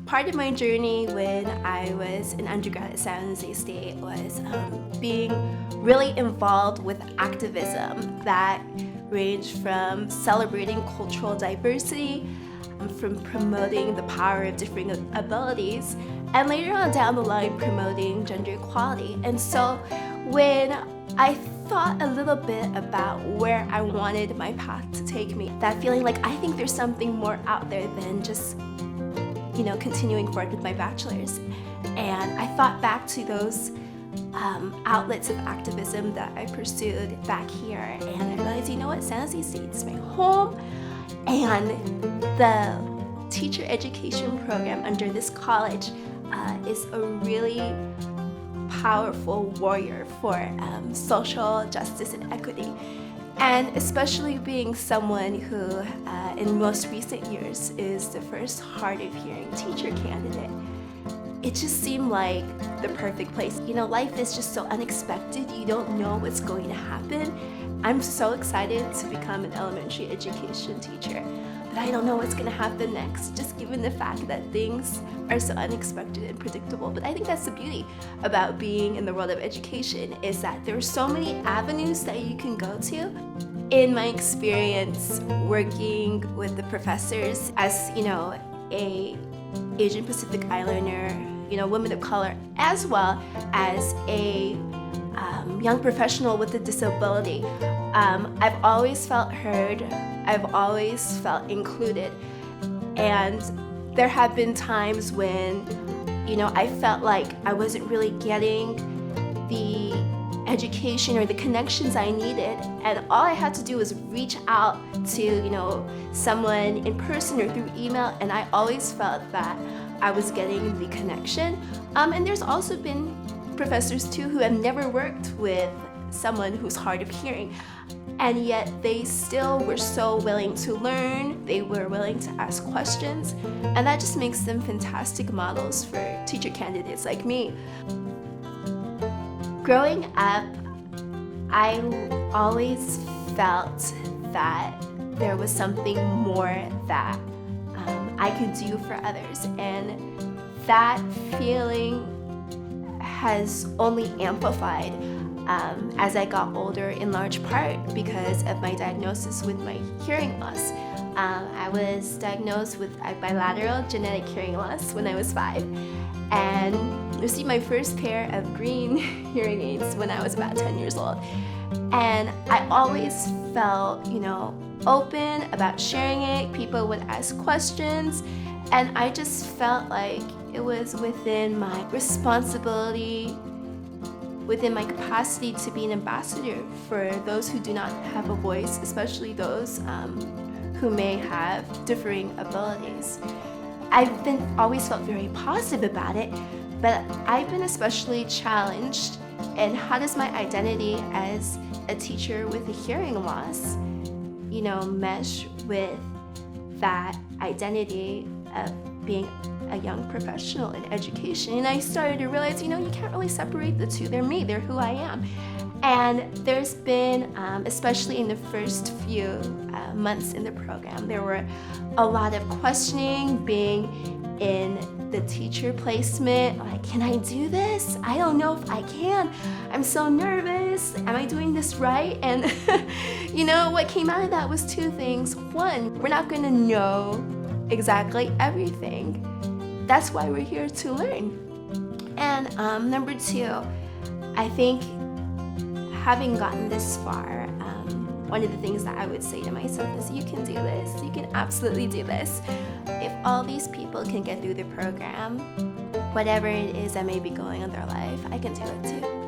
Part of my journey when I was an undergrad at San Jose State was being really involved with activism that ranged from celebrating cultural diversity, from promoting the power of different abilities, and later on down the line promoting gender equality. And so when I thought a little bit about where I wanted my path to take me, that feeling like I think there's something more out there than just continuing forward with my bachelor's. And I thought back to those outlets of activism that I pursued back here, and I realized, San Jose State is my home, and the teacher education program under this college is a really powerful warrior for social justice and equity. And especially being someone who, in most recent years, is the first hard of hearing teacher candidate, it just seemed like the perfect place. Life is just so unexpected. You don't know what's going to happen. I'm so excited to become an elementary education teacher, but I don't know what's going to happen next, just given the fact that things are so unexpected and predictable. But I think that's the beauty about being in the world of education, is that there are so many avenues that you can go to. In my experience working with the professors as, a Asian Pacific Islander, woman of color, as well as a young professional with a disability, I've always felt heard, I've always felt included. And there have been times when, I felt like I wasn't really getting the education or the connections I needed, and all I had to do was reach out to, someone in person or through email, and I always felt that I was getting the connection. And there's also been professors too who have never worked with someone who's hard of hearing, and yet they still were so willing to learn, they were willing to ask questions, and that just makes them fantastic models for teacher candidates like me. Growing up, I always felt that there was something more that I could do for others, and that feeling has only amplified as I got older, in large part because of my diagnosis with my hearing loss. I was diagnosed with a bilateral genetic hearing loss when I was 5, and received my first pair of green hearing aids when I was about 10 years old. And I always felt, open about sharing it. People would ask questions, and I just felt like it was within my responsibility, within my capacity to be an ambassador for those who do not have a voice, especially those who may have differing abilities. I've always felt very positive about it, but I've been especially challenged in how does my identity as a teacher with a hearing loss, mesh with that identity of being a young professional in education. And I started to realize, you can't really separate the two. They're me, they're who I am. And there's been, especially in the first few months in the program, there were a lot of questioning, being in the teacher placement, like, can I do this? I don't know if I can. I'm so nervous. Am I doing this right? And what came out of that was two things. One, we're not gonna know exactly everything. That's why we're here to learn. And number two, I think having gotten this far, one of the things that I would say to myself is, you can do this. You can absolutely do this. If all these people can get through the program, whatever it is that may be going on in their life, I can do it too.